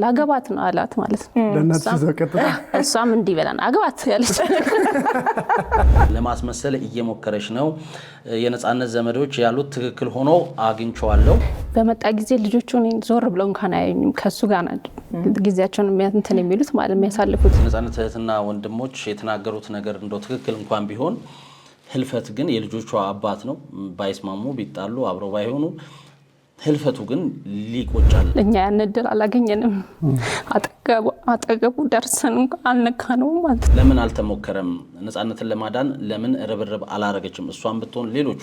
ላገባት ነው አላት ማለት ነው ለነሱ ዘቀጥታ እሷም እንዲህ በላን አገባት ያለች ለማስመሰል እየሞከረች ነው የነጻነት ዘመዶች ያሉት ትክክል ሆኖ አግኝቻለሁ በመጣ ጊዜ ልጆቹን ዞር ብለው እንኳን አያዩኝም ከሱ ጋር ጊዜያቸውን እንትን የሚሉት ማለት የሚያሳልፉት ነጻነት እህትና ወንድሞች የተናገሩት ነገር እንደው ትክክል እንኳን ቢሆን ህልፈት ግን የልጆቿ አባት ነው ባይስማሙ ቢጣሉ አብረው ባይሆኑ ህልፈቱ ግን ሊቆጫል እኛ ያን እድል አላገኘንም አጠገቡ ደርሰን አልነካነው ማለት ለምን አልተሞከረም ነጻነትን ለማዳን ለምን ርብርብ አላረገችም እሷን ብትሆን ሌሎቹ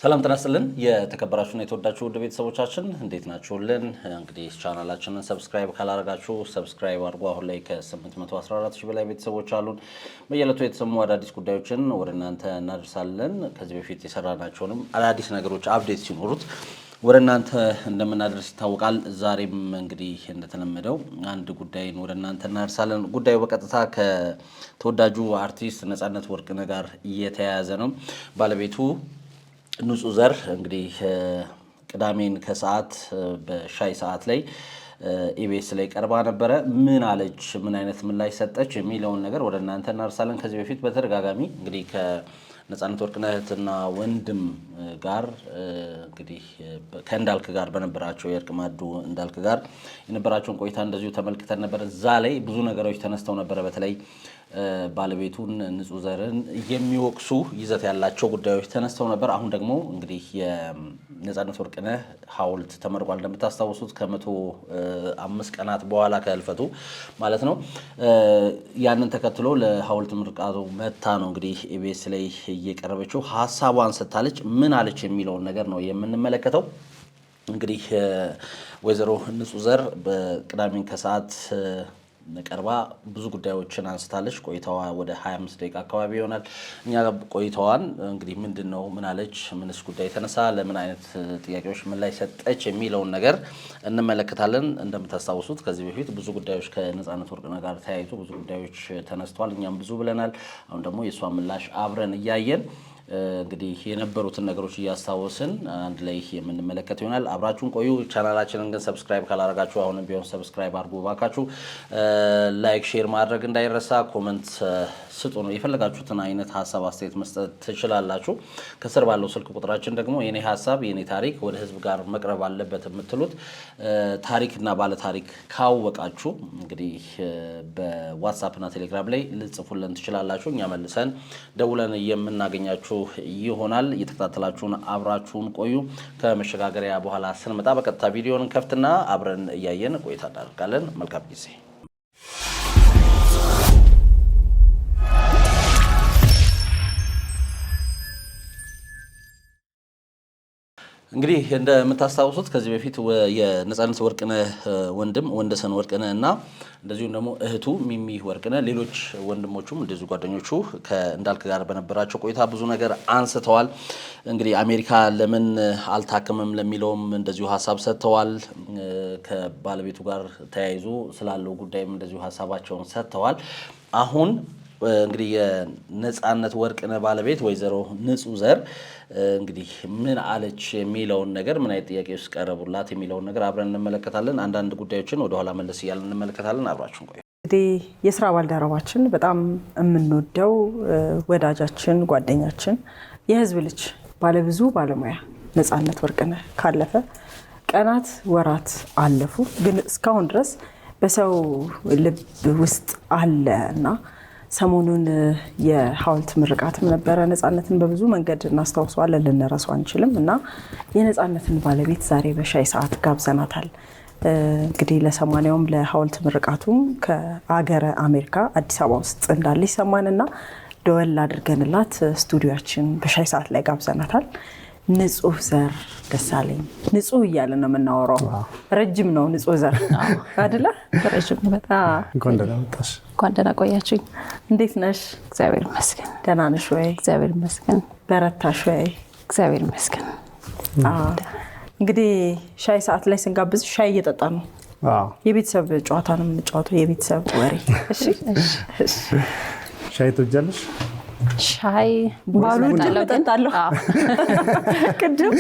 ሰላም ተናስተልን የተከበራችሁና የተወዳችሁ ውድ ቤተሰቦቻችን እንዴት ናችሁልን እንግዲህ ቻናላችንን ሰብስክራይብ ካላረጋችሁ ሰብስክራይብ አድርጉ አሁን ላይ ከ814000 በላይ ቤተሰቦች አሉን በየለቱ የተሰሙ አዳዲስ ጉዳዮችን ወደ እናንተ እናደርሳለን ከዚህ በፊት የሰራናቸውንም አዳዲስ ነገሮች አፕዴት ሲኖሩት ወደ እናንተ እንደምናደርስ ይታወቃል ዛሬም እንግዲህ እንደተለመደው አንድ ጉዳይን ወደ እናንተ እናደርሳለን ጉዳዩ በቀጥታ ከተወዳጁ አርቲስት ነጻነት ወርቅነህ ጋር እየተያያዘ ነው ባለቤቱ ንጹህ ዘር እንግዲህ ቅዳሜን ከሰዓት በሻይ ሰዓት ላይ ኢቢኤስ ላይ ቀርባ ነበር ምን አለች ምን አይነት ምላሽ ሰጠች የሚለውን ነገር ወደ እናንተ እናርሳለን ከዚህ በፊት በተደጋጋሚ እንግዲህ ከነጻነት ወርቅነህና ወንድም ጋር እንግዲህ ከእንዳልክ ጋር በነበራቸው የእርቅ ማዱ እንዳልክ ጋር የነበራቸውን ቆይታ እንደዚሁ ተመልክተን ነበር እዛ ላይ ብዙ ነገሮች ተነስተው ነበር በተለይ ባለቤቱን ንጹህ ዘርን የሚወቅሱ ይዘት ያላቸው ጉዳዮች ተነስተው ነበር አሁን ደግሞ እንግዲህ የነጻነት ወርቅነህ ሐውልት ተመርቋል እንደምታስታውሱት ከ105 ቀናት በኋላ ከህልፈቱ ማለት ነው ያንን ተከትሎ ለሐውልት ምርቃቱ መታ ነው እንግዲህ ኢቢኤስ ላይ እየቀረበችው ሐሳቧን ሰጣለች ምን አለች የሚለውን ነገር ነው የምንመለከተው እንግዲህ ወይዘሮ ንጹህ ዘር በቅዳሜን ከሰዓት ቀርባ ብዙ ጉዳዮችን አንስታለች ቆይታዋ ወደ 25 ደቂቃ አካባቢ ይሆናል እኛ ቆይታዋን እንግዲህ ምንድነው ምን አለች ምንስ ጉዳይ ተነሳ ለምን አይነት ጥያቄዎች ምን ላይ ሰጠች የሚለውን ነገር እንመለከታለን እንደምታስታውሱት ከዚህ በፊት ብዙ ጉዳዮች ከነጻነት ወርቅነህ ጋር ተያይቶ ብዙ ጉዳዮች ተነስተዋል እኛም ብዙ ብለናል አሁን ደግሞ የሷ ምላሽ አብረን እያየን እንግዲህ የነበሩትን ነገሮች እያስታወስን አንድ ላይ የምንመለከት ይሆናል አብራችሁን ቆዩ ቻናላችንን ግን ሰብስክራይብ ካላረጋችሁ አሁንም ቢሆን ሰብስክራይብ አድርጉ ባካችሁ ላይክ ሼር ማድረግ እንዳይረሳ ኮሜንት ስጡ ነው የፈለጋችሁትን አይነት ሐሳብ አስተያየት መስጠት ትችላላችሁ ከስር ባለው ስልክ ቁጥራችን ደግሞ የኔ ሐሳብ የኔ ታሪክ ወደ ህዝብ ጋር መቅረብ አለበት የምትሉት ታሪክና ባለ ታሪክ ካወቃችሁ እንግዲህ በዋትስአፕ እና ቴሌግራም ላይ ልጽፉልን ትችላላችሁ እኛ መልሰን ደውለን የምናገኛችሁ ይሆናል እየተከታተላችሁን አብራችሁን ቆዩ ከመሸጋገሪያ በኋላ ስንመጣ በቀጥታ ቪዲዮን ከፍትና አብረን እያየን ቆይታ እናደርጋለን መልካም ጊዜ እንግዲህ እንደምታስታውሱት ከዚህ በፊት የነጻነት ወርቅነህ ወንድም ወንደሰን ወርቅነህ እና እንደዚሁም ደግሞ እህቱ ሚሚ ወርቅነህ ሌሎች ወንድሞቹም እንደዚሁ ጓደኞቹ ከእንዳልክ ጋር በነበራቸው ቆይታ ብዙ ነገር አንስተዋል እንግዲህ አሜሪካ ለምን አልታከመም ለሚለውም እንደዚሁ ሐሳብ ሰጥተዋል ከባለቤቱ ጋር ተያይዞ ስላለው ጉዳይም እንደዚሁ ሐሳባቸውን ሰጥተዋል አሁን እንግዲህ የነጻነት ወርቅነህ ባለቤት ወይዘሮ ንጹህ ዘር እንግዲህ ምን አለች የሚለውን ነገር ምን አይነት ጥያቄዎች ቀረቡላት የሚለውን ነገር አብረን እንመለከታለን አንዳንድ ጉዳዮችን ወደ ኋላ መለስ ይያልን እንመለከታለን አብራችሁን ቆዩ እንግዲህ የሥራ ባልደረባችን በጣም የምንወደው ወዳጃችን ጓደኛችን የህዝብ ልጅ ባለብዙ ባለሙያ ነጻነት ወርቅነህ ካለፈ ቀናት ወራት አለፉ ግን እስካሁን ድረስ በሰው ልብ ውስጥ አለና ሰሞኑን የሐውልት ምርቃትም ነበረ ነጻነትን በብዙ መንገድ እናስታውሰዋለን ልንረሳው አንችልም እና የነጻነትን ባለቤት ዛሬ በሻይ ሰዓት ጋብዘናታል እንግዲህ ለሰማንያውም ለሐውልት ምርቃቱም ከአገረ አሜሪካ አዲስ አበባ ውስጥ እንዳለ ይሰማንና ደወል አድርገንላት ስቱዲዮአችን በሻይ ሰዓት ላይ ጋብዘናታል ንጹህ ዘር ደሳለኝ ንጹህ እያለ ነው የምናወራው ረጅም ነው ንጹህ ዘር አይደለ ረጅም በጣም እንኳን ደህና መጣሽ እንኳን ደህና ቆያችሁኝ እንዴት ነሽ እግዚአብሔር ይመስገን ደህና ነሽ ወይ እግዚአብሔር ይመስገን በረታሽ ወይ እግዚአብሔር ይመስገን እንግዲህ ሻይ ሰዓት ላይ ስንጋብዝ ሻይ እየጠጣ ነው የቤተሰብ ጨዋታ ነው የምንጫወተው የቤተሰብ ወሬ እሺ ሻይ ትወጃለሽ ሻይ ባሉ እጠጣለሁ። ቅድም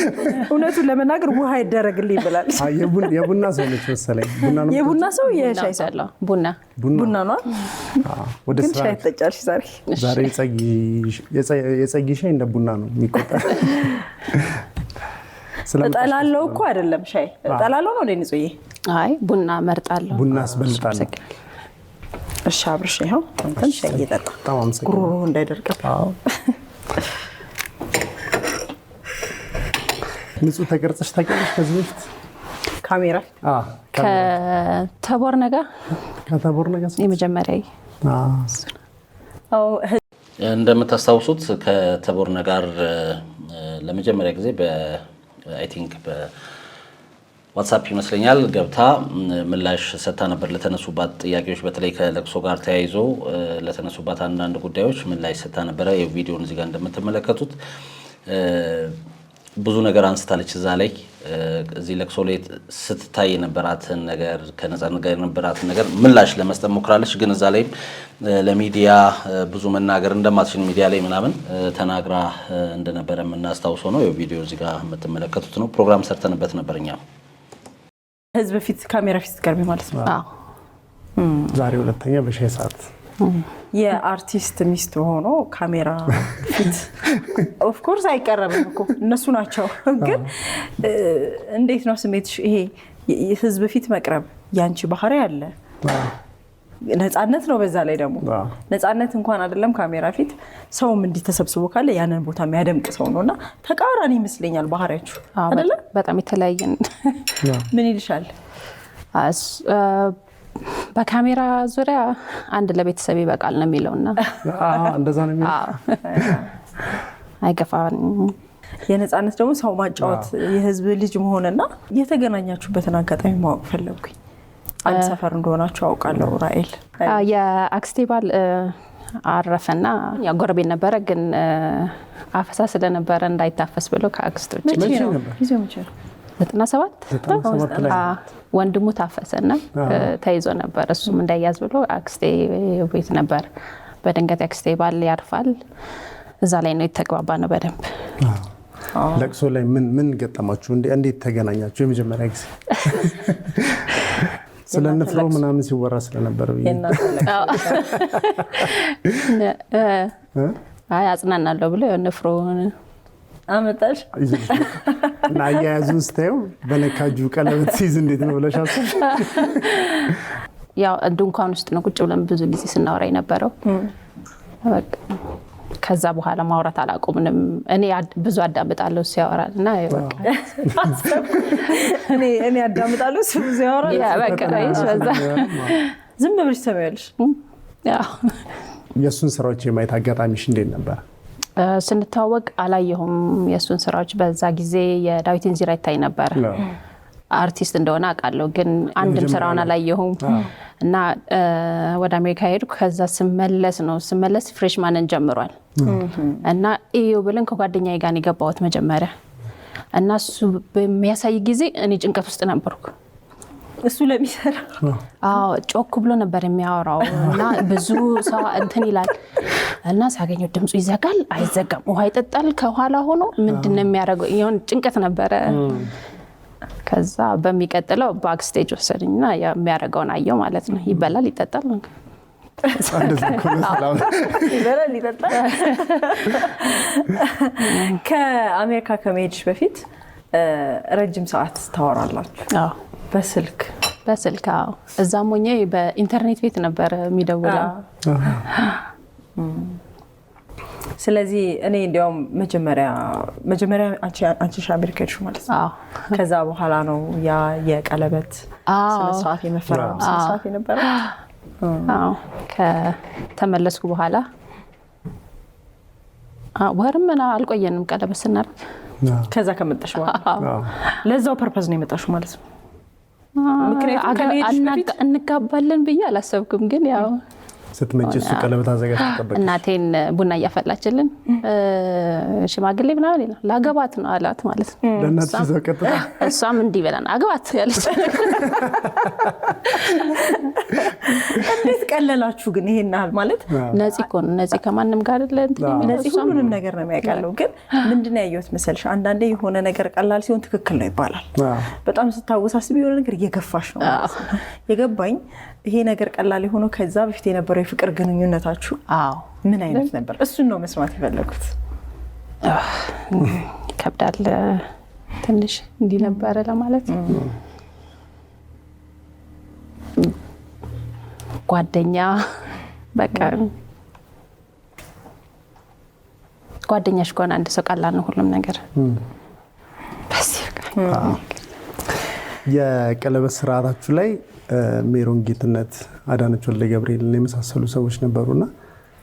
እውነቱን ለመናገር ውሃ ይደረግልኝ ይብላል። የቡና ሰው ነች መሰለኝ። የቡና ሰው የሻይ ሰው ያለው ቡና ነው። ወደ ግን ሻይ ትጠጫለሽ ዛሬ የጸጊ ሻይ እንደ ቡና ነው የሚቆጠር። እጠላለሁ እኮ አይደለም ሻይ እጠላለሁ ነው እንዴ ጽዬ? አይ ቡና መርጣለሁ። ቡና አስበልጣለሁ። እሺ አብርሽ ይኸው አንተም ሻይ እየጠጣ ጉሮሮ እንዳይደርቅብህ። አዎ ንጹህ ተቀርጸሽ ታውቂያለሽ ከዚህ በፊት ካሜራ? ከተቦር ነገር የመጀመሪያ እንደምታስታውሱት ከተቦር ጋር ለመጀመሪያ ጊዜ አይ ቲንክ በዋትስአፕ ይመስለኛል ገብታ ምላሽ ሰጥታ ነበር ለተነሱባት ጥያቄዎች። በተለይ ከለቅሶ ጋር ተያይዞ ለተነሱባት አንዳንድ ጉዳዮች ምላሽ ሰጥታ ነበረ። የቪዲዮን እዚህ ጋር እንደምትመለከቱት ብዙ ነገር አንስታለች። እዛ ላይ እዚህ ለቅሶ ላይ ስትታይ የነበራትን ነገር ከነፃነት ጋር የነበራትን ነገር ምላሽ ለመስጠት ሞክራለች። ግን እዛ ላይ ለሚዲያ ብዙ መናገር እንደማትችል ሚዲያ ላይ ምናምን ተናግራ እንደነበረ የምናስታውሰው ነው። የቪዲዮ እዚህ ጋር የምትመለከቱት ነው። ፕሮግራም ሰርተንበት ነበር እኛ ህዝብ ፊት ካሜራ ፊት ቀርቤ ማለት ነው። ዛሬ ሁለተኛ በሻይ ሰዓት የአርቲስት ሚስት ሆኖ ካሜራ ፊት ኦፍ ኮርስ አይቀርብም እኮ እነሱ ናቸው። ግን እንዴት ነው ስሜትሽ? ይሄ ህዝብ ፊት መቅረብ ያንቺ ባህሪ አለ፣ ነፃነት ነው። በዛ ላይ ደግሞ ነፃነት እንኳን አይደለም ካሜራ ፊት ሰውም እንዲህ ተሰብስቦ ካለ ያንን ቦታ የሚያደምቅ ሰው ነውና ተቃራኒ ይመስለኛል ባህሪያችሁ አይደለ? በጣም የተለያየ። ምን ይልሻል? በካሜራ ዙሪያ አንድ ለቤተሰብ ይበቃል ነው የሚለውና እንደዛ ነው የሚለው። አይገፋን። የነፃነት ደግሞ ሰው ማጫወት የህዝብ ልጅ መሆንና የተገናኛችሁበትን አጋጣሚ ማወቅ ፈለግኩኝ። አንድ ሰፈር እንደሆናችሁ አውቃለሁ። ራኤል የአክስቴ ባል አረፈና ያው ጎረቤት ነበረ። ግን አፈሳ ስለነበረ እንዳይታፈስ ብሎ ከአክስቶች ይዞ መቼ 97 ላይ ወንድሙ ታፈሰና ተይዞ ነበር። እሱም እንዳይያዝ ብሎ አክስቴ ቤት ነበር። በድንገት አክስቴ ባል ያርፋል። እዛ ላይ ነው የተግባባ ነው በደንብ። ለቅሶ ላይ ምን ገጠማችሁ? እንዴት ተገናኛችሁ? የመጀመሪያ ጊዜ ስለነፍሮ ምናምን ሲወራ ስለነበር አይ አጽናናለሁ ብሎ ነፍሮ አመጣሽ እና አያያዙን ስታየው በነካጁ ቀለበት ሲይዝ እንዴት ነው ብለሽ አሰብሽ? ያው ድንኳን ውስጥ ነው ቁጭ ብለን ብዙ ጊዜ ስናወራ የነበረው። በቃ ከዛ በኋላ ማውራት አላቆምንም። እኔ ብዙ አዳምጣለሁ ሲያወራል እና በቃ እኔ አዳምጣለሁ ብዙ ያወራል። ያ በቃ በዛ ዝም ብለሽ ትሰሚያለሽ። ያው የሱን ስራዎች የማየት አጋጣሚሽ እንዴት ነበር? ስንተዋወቅ አላየሁም የሱን ስራዎች። በዛ ጊዜ የዳዊት እንዚራ ይታይ ነበር። አርቲስት እንደሆነ አውቃለሁ፣ ግን አንድም ስራውን አላየሁም። እና ወደ አሜሪካ ሄድኩ። ከዛ ስመለስ ፍሬሽማንን ጀምሯል እና እዩ ብለን ከጓደኛዬ ጋር የገባሁት መጀመሪያ። እና እሱ በሚያሳይ ጊዜ እኔ ጭንቀት ውስጥ ነበርኩ። እሱ ለሚሰራ ጮክ ብሎ ነበር የሚያወራው እና ብዙ ሰው እንትን ይላል እና ሳገኘው ድምፁ ይዘጋል አይዘጋም፣ ውሃ ይጠጣል ከኋላ ሆኖ ምንድነው የሚያደርገው? ይሁን ጭንቀት ነበረ። ከዛ በሚቀጥለው ባክስቴጅ ወሰደኝና የሚያደርገውን አየው ማለት ነው። ይበላል ይጠጣል ይበላል ይጠጣል። ከአሜሪካ ከመሄድሽ በፊት ረጅም ሰዓት ታወራላችሁ? በስልክ እዛም ሆኜ በኢንተርኔት ቤት ነበር የሚደውለው። ስለዚህ እኔ እንዲያውም መጀመሪያ አንቺ አሜሪካ ሄድሽው ማለት ነው። ከዛ በኋላ ነው ያ የቀለበት ስነ ስርዓት የመፈረም ስነ ስርዓት የነበረው። ከተመለስኩ በኋላ ወርም አልቆየንም ቀለበት ስናደርግ። ከዛ ከመጣሽ በኋላ ለዛው ፐርፐዝ ነው የመጣሽው ማለት ነው? እንጋባለን ብዬ አላሰብኩም፣ ግን ያው ስትመጪ እሱ ቀለበት አዘጋጅ ተቀበል እናቴን ቡና እያፈላችልን ሽማግሌ ምናምን ይላል ላገባት ነው አላት ማለት ነው። ለእናትሽ ዘቀጥታ እሷም እንዲህ ብለን አገባት ያለች። እንዴት ቀለላችሁ ግን ይሄን ያህል ማለት ነፂ እኮ ነው ነፂ ከማንም ጋር አይደለ ነፂ ሁሉንም ነገር ነው የሚያውቃለው። ግን ምንድነው ያየሁት መሰልሽ አንዳንዴ የሆነ ነገር ቀላል ሲሆን ትክክል ነው ይባላል። በጣም ስታወሳስብ የሆነ ነገር እየገፋሽ ነው የገባኝ። ይሄ ነገር ቀላል የሆነው ከዛ በፊት የነበረው የፍቅር ግንኙነታችሁ ምን አይነት ነበር? እሱን ነው መስማት የፈለኩት። ከብዳል ትንሽ እንዲህ ነበረ ለማለት ጓደኛ በቃ ጓደኛሽ ከሆነ አንድ ሰው ቀላል ነው ሁሉም ነገር። በዚህ የቀለበት ስርዓታችሁ ላይ ሜሮን ጌትነት፣ አዳነች ወልደ ገብርኤልን የመሳሰሉ ሰዎች ነበሩና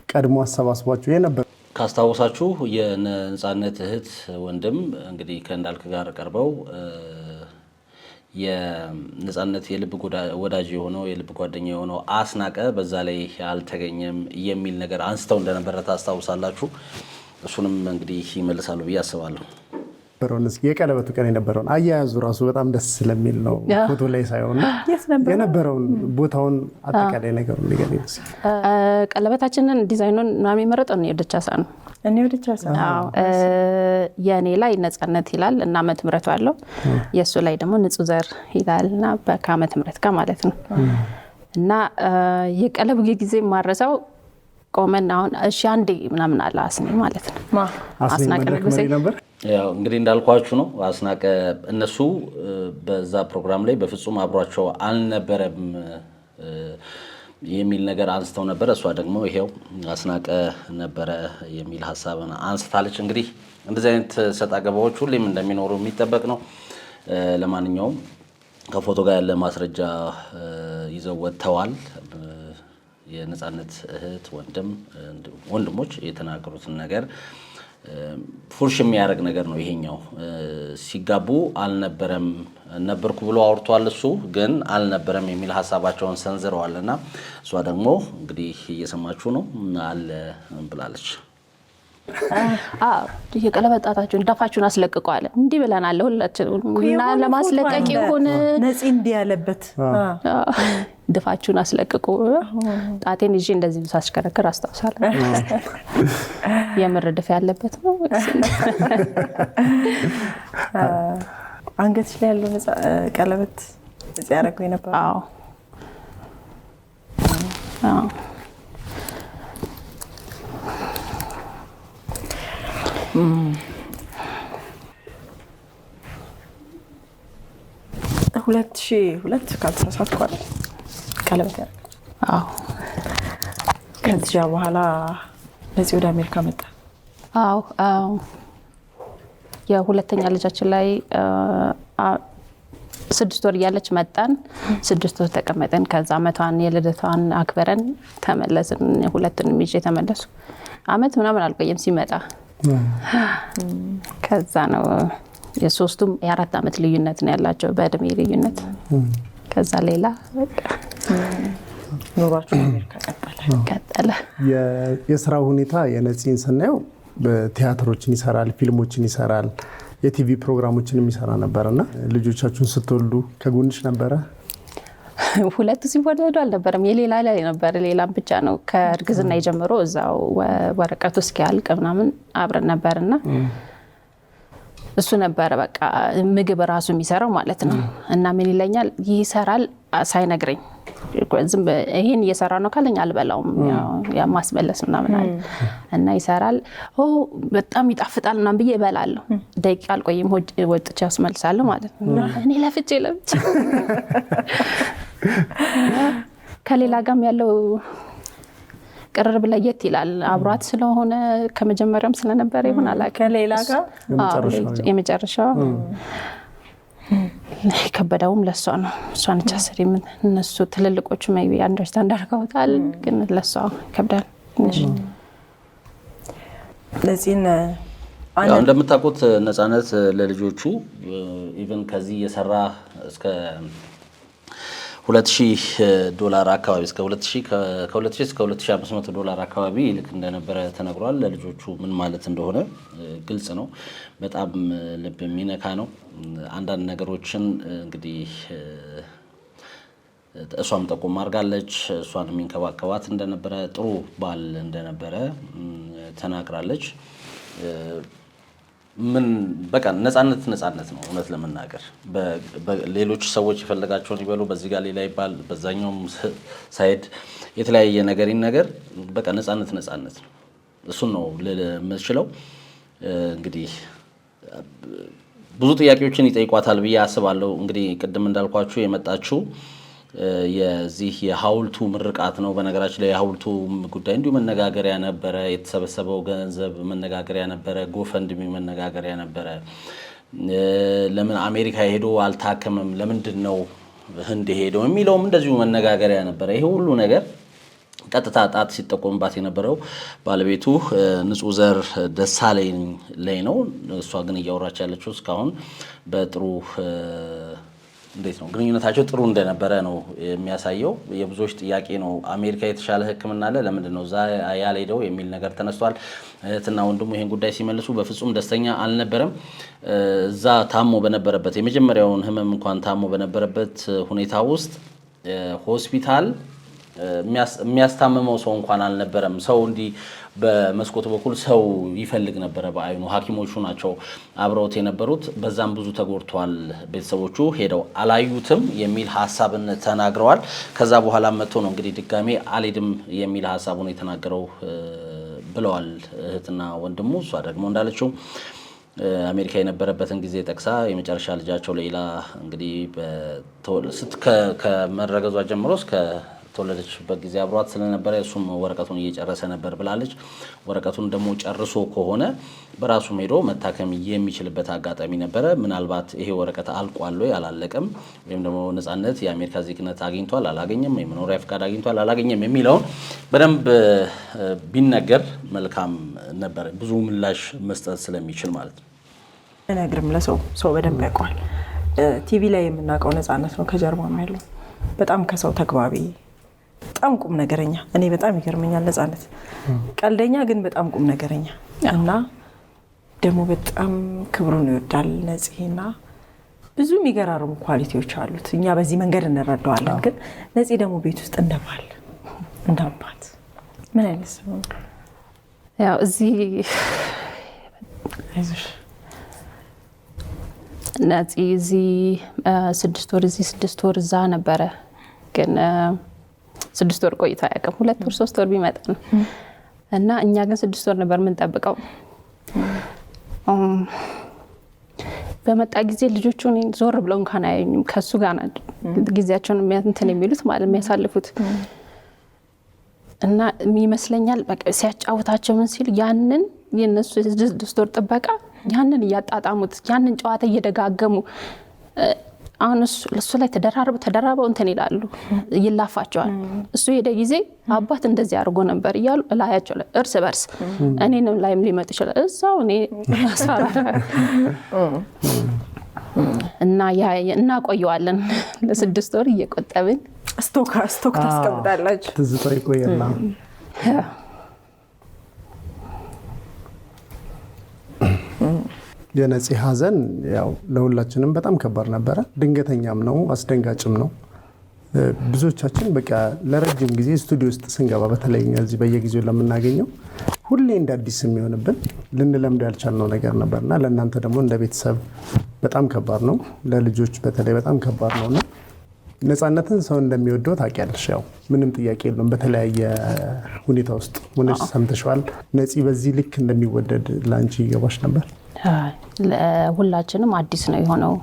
ቀድሞ አሰባስቧችሁ የነበር ካስታወሳችሁ የነጻነት እህት ወንድም እንግዲህ ከእንዳልክ ጋር ቀርበው የነጻነት የልብ ወዳጅ የሆነው የልብ ጓደኛ የሆነው አስናቀ በዛ ላይ አልተገኘም የሚል ነገር አንስተው እንደነበረ ታስታውሳላችሁ። እሱንም እንግዲህ ይመልሳሉ ብዬ አስባለሁ። የቀለበቱ ቀን የነበረውን አያያዙ ራሱ በጣም ደስ ስለሚል ነው ፎቶ ላይ ሳይሆን የነበረውን ቦታውን አጠቃላይ ነገሩን ንገሪኝ። ቀለበታችንን ዲዛይኑን ምናምን የመረጠው ነው ደቻሳ ነው። እኔ ደቻሳ የኔ ላይ ነጻነት ይላል እና ዓመተ ምህረቱ አለው። የሱ ላይ ደግሞ ንጹህ ዘር ይላልና በዓመተ ምህረት ጋር ማለት ነው። እና የቀለበት ጊዜ ማረሳው ቆመን አሁን እሺ አንዴ ምናምን አለ አስኔ ማለት ነው። አስናቀ ነበር ያው እንግዲህ እንዳልኳችሁ ነው። አስናቀ እነሱ በዛ ፕሮግራም ላይ በፍጹም አብሯቸው አልነበረም የሚል ነገር አንስተው ነበር። እሷ ደግሞ ይሄው አስናቀ ነበረ የሚል ሐሳብን አንስታለች። እንግዲህ እንደዚህ አይነት ሰጣ ገባዎች ሁሌም እንደሚኖሩ የሚጠበቅ ነው። ለማንኛውም ከፎቶ ጋር ያለ ማስረጃ ይዘው ወጥተዋል። የነጻነት እህት ወንድሞች የተናገሩትን ነገር ፉርሽ የሚያደርግ ነገር ነው ይሄኛው። ሲጋቡ አልነበረም ነበርኩ ብሎ አውርቷል። እሱ ግን አልነበረም የሚል ሐሳባቸውን ሰንዝረዋልና እሷ ደግሞ እንግዲህ እየሰማችሁ ነው አለ ብላለች። የቀለበት ጣታችሁን ዳፋችሁን አስለቅቁ አለ። እንዲህ ብለናል ሁላችንም እና ለማስለቀቅ ይሁን ነፂ እንዲህ ያለበት ድፋችሁን አስለቅቁ። ጣቴን ይዤ እንደዚህ ሳስከረክር አስታውሳለሁ። የምር ድፍ ያለበት ነው። አንገትሽ ላይ ያለው ቀለበት እዚህ ያደረገው የነበረው? አዎ ሁለት ሺህ ሁለት ካልተሳሳትኩ አይደል ቀለበት ያደረገው? አዎ። ከዚያ በኋላ ለዚህ ወደ አሜሪካ መጣ? አዎ የሁለተኛ ልጃችን ላይ 6 ወር እያለች መጣን። 6 ወር ተቀመጠን። ከዛ ዓመቷን የልደቷን አክበረን ተመለስን። ሁለቱንም ይዤ ተመለሱ። ዓመት ምናምን አልቆየም ሲመጣ። ከዛ ነው የሶስቱም የ4 ዓመት ልዩነት ነው ያላቸው በእድሜ ልዩነት። ከዛ ሌላ በቃ ኑሯችን አሜሪካ ቀጠለ። የስራው ሁኔታ የነፂን ስናየው በቲያትሮችን ይሰራል፣ ፊልሞችን ይሰራል፣ የቲቪ ፕሮግራሞችን የሚሰራ ነበርና ልጆቻችሁን ስትወልዱ ከጎንሽ ነበረ? ሁለቱ ሲወለዱ አልነበረም፣ የሌላ ላይ ነበር። ሌላም ብቻ ነው ከእርግዝና የጀምሮ እዛው ወረቀቱ እስኪያልቅ ምናምን አብረን ነበርና እሱ ነበረ በቃ ምግብ ራሱ የሚሰራው ማለት ነው። እና ምን ይለኛል ይሰራል ሳይነግረኝ ዝም ይሄን እየሰራ ነው ካለኝ አልበላውም፣ ያው ማስመለስ ምናምን አለ እና ይሰራል። በጣም ይጣፍጣል ምናምን ብዬ እበላለሁ። ደቂቃ አልቆይም ወጥቼ አስመልሳለሁ ማለት ነው። እኔ ለፍቼ ከሌላ ጋርም ያለው ቅርብ ለየት ይላል። አብሯት ስለሆነ ከመጀመሪያም ስለነበረ ይሆን አላውቅም። ከሌላ ጋር የመጨረሻው ከበደውም ለሷ ነው። እሷ ነች አስሪ ምን እነሱ ትልልቆቹ ሜቢ አንደርስታንድ አድርገውታል፣ ግን ለሷ ከብዳል ትንሽ። ለዚህን ያው እንደምታውቁት ነፃነት ለልጆቹ ኢቭን ከዚህ የሰራ እስከ $2000 አካባቢ እስከ 2000 እስከ $2500 አካባቢ ይልክ እንደነበረ ተነግሯል። ለልጆቹ ምን ማለት እንደሆነ ግልጽ ነው። በጣም ልብ የሚነካ ነው። አንዳንድ ነገሮችን እንግዲህ እሷም ጠቆም አድርጋለች። እሷን የሚንከባከባት እንደነበረ፣ ጥሩ ባል እንደነበረ ተናግራለች። ምን በቃ ነፃነት ነው። እውነት ለመናገር ሌሎች ሰዎች የፈለጋቸውን ይበሉ፣ በዚህ ጋር ሌላ ይባል፣ በዛኛውም ሳይድ የተለያየ ነገር ይነገር፣ በቃ ነፃነት ነው። እሱን ነው የምችለው። እንግዲህ ብዙ ጥያቄዎችን ይጠይቋታል ብዬ አስባለሁ። እንግዲህ ቅድም እንዳልኳችሁ የመጣችው የዚህ የሐውልቱ ምርቃት ነው። በነገራችን ላይ የሐውልቱ ጉዳይ እንዲሁ መነጋገሪያ ነበረ። የተሰበሰበው ገንዘብ መነጋገሪያ ነበረ። ጎፈንድሚ መነጋገሪያ ነበረ። ለምን አሜሪካ ሄዶ አልታከመም፣ ለምንድን ነው ህንድ ሄደው የሚለውም እንደዚሁ መነጋገሪያ ነበረ። ይሄ ሁሉ ነገር ቀጥታ ጣት ሲጠቆምባት የነበረው ባለቤቱ ንጹህ ዘር ደሳለኝ ላይ ነው። እሷ ግን እያወራች ያለችው እስካሁን በጥሩ እንዴት ነው ግንኙነታቸው ጥሩ እንደነበረ ነው የሚያሳየው። የብዙዎች ጥያቄ ነው፣ አሜሪካ የተሻለ ሕክምና አለ፣ ለምንድን ነው እዛ ያልሄደው የሚል ነገር ተነስቷል። እህትና ወንድሙ ይሄን ጉዳይ ሲመልሱ በፍጹም ደስተኛ አልነበረም። እዛ ታሞ በነበረበት የመጀመሪያውን ህመም እንኳን ታሞ በነበረበት ሁኔታ ውስጥ ሆስፒታል የሚያስታምመው ሰው እንኳን አልነበረም። ሰው እንዲህ በመስኮቱ በኩል ሰው ይፈልግ ነበረ በአይኑ። ሐኪሞቹ ናቸው አብረውት የነበሩት። በዛም ብዙ ተጎድቷል። ቤተሰቦቹ ሄደው አላዩትም የሚል ሀሳብን ተናግረዋል። ከዛ በኋላ መጥቶ ነው እንግዲህ ድጋሜ አልሄድም የሚል ሀሳቡን የተናገረው ብለዋል እህትና ወንድሙ። እሷ ደግሞ እንዳለችው አሜሪካ የነበረበትን ጊዜ ጠቅሳ የመጨረሻ ልጃቸው ሌላ እንግዲህ ከመረገዟ ጀምሮ እስከ ተወለደችበት ጊዜ አብሯት ስለነበረ እሱም ወረቀቱን እየጨረሰ ነበር ብላለች። ወረቀቱን ደግሞ ጨርሶ ከሆነ በራሱ ሄዶ መታከም የሚችልበት አጋጣሚ ነበረ። ምናልባት ይሄ ወረቀት አልቋል ወይ አላለቀም፣ ወይም ደግሞ ነፃነት የአሜሪካ ዜግነት አግኝቷል አላገኘም፣ የመኖሪያ ፍቃድ አግኝቷል አላገኘም የሚለውን በደንብ ቢነገር መልካም ነበር፣ ብዙ ምላሽ መስጠት ስለሚችል ማለት ነው። እነግርም ለሰው በደንብ ያውቀዋል። ቲቪ ላይ የምናውቀው ነፃነት ነው ከጀርባም ያለው በጣም ከሰው ተግባቢ፣ በጣም ቁም ነገረኛ። እኔ በጣም ይገርመኛል ነፃነት፣ ቀልደኛ ግን በጣም ቁም ነገረኛ እና ደግሞ በጣም ክብሩን ይወዳል ነፂና ብዙ የሚገራርሙ ኳሊቲዎች አሉት። እኛ በዚህ መንገድ እንረዳዋለን። ግን ነፂ ደግሞ ቤት ውስጥ እንደባል እንዳባት ምን አይነት ነው? ያው እዚህ አይዞሽ ነፂ እዚህ 6 ወር እዚህ 6 ወር እዛ ነበረ። ግን 6 ወር ቆይታ አያውቅም። 2 ወር 3 ወር ቢመጣ ነው እና እኛ ግን 6 ወር ነበር የምንጠብቀው። በመጣ ጊዜ ልጆቹ ዞር ብለው እንኳን አያዩኝም። ከሱ ጋር ጊዜያቸውን እንትን የሚሉት ማለት የሚያሳልፉት እና ይመስለኛል በቃ ሲያጫውታቸው ምን ሲል ያንን የነሱ 6 ወር ጥበቃ ያንን እያጣጣሙት ያንን ጨዋታ እየደጋገሙ አሁን እሱ ላይ ተደራርበው እንትን ይላሉ፣ ይላፋቸዋል። እሱ ሄደ ጊዜ አባት እንደዚህ አድርጎ ነበር እያሉ ላያቸው እርስ በርስ እኔንም ላይም ሊመጡ ይችላል እዛው እኔ ማስፈራራ እና እናቆየዋለን ለ6 ወር እየቆጠብን ስቶክ ታስቀምጣላችሁ። ትዝታ ይቆየና የነፂ ሀዘን ያው ለሁላችንም በጣም ከባድ ነበረ። ድንገተኛም ነው፣ አስደንጋጭም ነው። ብዙዎቻችን በቃ ለረጅም ጊዜ ስቱዲዮ ውስጥ ስንገባ በተለይ እዚህ በየጊዜው ለምናገኘው ሁሌ እንደ አዲስ የሚሆንብን ልንለምደው ያልቻልነው ነገር ነበርና ለእናንተ ደግሞ እንደ ቤተሰብ በጣም ከባድ ነው፣ ለልጆች በተለይ በጣም ከባድ ነውና ነፃነትን ሰው እንደሚወደው ታውቂያለሽ። ያው ምንም ጥያቄ የለውም። በተለያየ ሁኔታ ውስጥ ሆነሽ ሰምተሽዋል። ነፂ በዚህ ልክ እንደሚወደድ ለአንቺ ይገባሽ ነበር? ሁላችንም አዲስ ነው የሆነው።